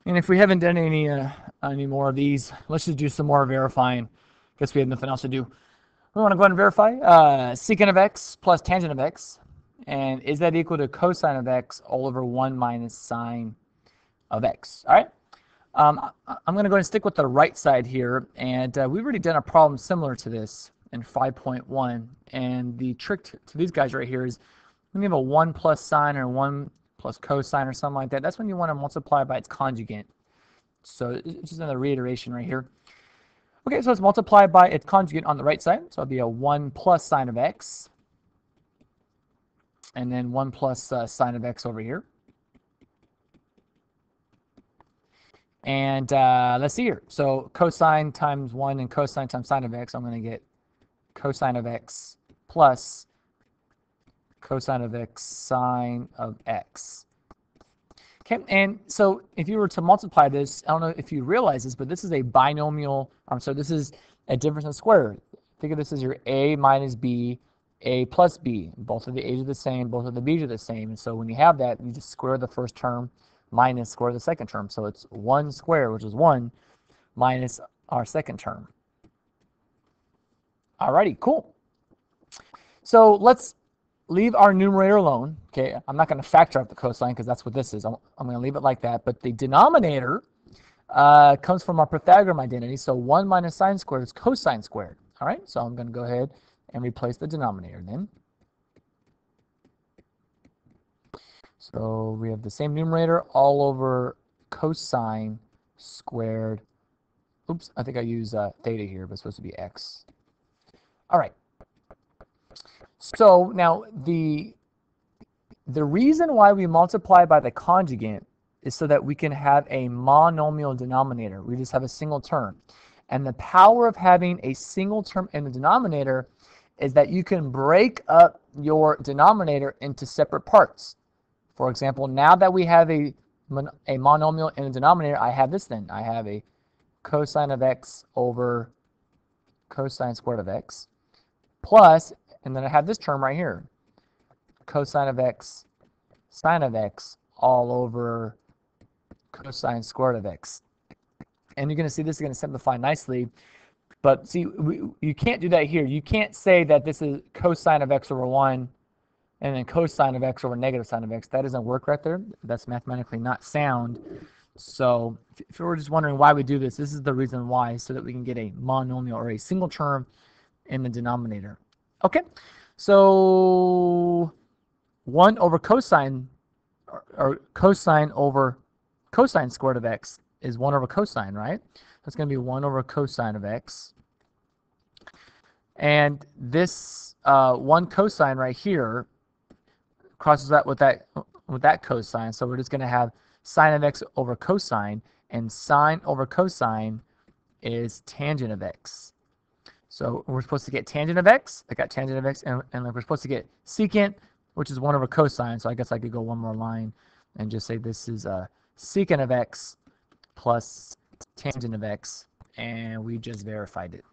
And if we haven't done any more of these, let's just do some more verifying. Guess we have nothing else to do. We want to go ahead and verify secant of x plus tangent of x. And is that equal to cosine of x all over 1 minus sine of x? All right. I'm going to go ahead and stick with the right side here. And we've already done a problem similar to this in 5.1. And the trick to these guys right here is when you have a 1 plus sine or 1 plus cosine or something like that, that's when you want to multiply by its conjugate. So it's just another reiteration right here. Okay, so let's multiply by its conjugate on the right side. So it'll be a 1 plus sine of x. And then 1 plus sine of x over here. And let's see here. So cosine times 1 and cosine times sine of x, I'm going to get cosine of x plus cosine of x sine of x. Okay, and so if you were to multiply this, I don't know if you realize this, but this is a binomial, so this is a difference in square. Think of this as your a minus b, a plus b. Both of the a's are the same, both of the b's are the same. And so when you have that, you just square the first term minus square the second term. So it's 1 squared, which is 1, minus our second term. Alrighty, cool. So let's leave our numerator alone. Okay, I'm not going to factor out the cosine because that's what this is. I'm going to leave it like that. But the denominator comes from our Pythagorean identity. So 1 minus sine squared is cosine squared. All right, so I'm going to go ahead and replace the denominator then. So we have the same numerator all over cosine squared. Oops, I think I use theta here, but it's supposed to be x. All right. So now the reason why we multiply by the conjugate is so that we can have a monomial denominator. We just have a single term. And the power of having a single term in the denominator is that you can break up your denominator into separate parts. For example, now that we have a monomial in the denominator, I have this then. I have a cosine of x over cosine squared of x plus, and then I have this term right here, cosine of x sine of x all over cosine squared of x. And you're going to see this is going to simplify nicely. But see, you can't do that here. You can't say that this is cosine of x over 1 and then cosine of x over negative sine of x. That doesn't work right there. That's mathematically not sound. So if you were just wondering why we do this, this is the reason why, so that we can get a monomial or a single term in the denominator. Okay, so 1 over cosine, or cosine over cosine squared of x is 1 over cosine, right? That's going to be 1 over cosine of x. And this 1 cosine right here crosses that with that cosine. So we're just going to have sine of x over cosine, and sine over cosine is tangent of x. So we're supposed to get tangent of x. I got tangent of x, and we're supposed to get secant, which is 1 over cosine. So I guess I could go one more line and just say this is secant of x plus tangent of x, and we just verified it.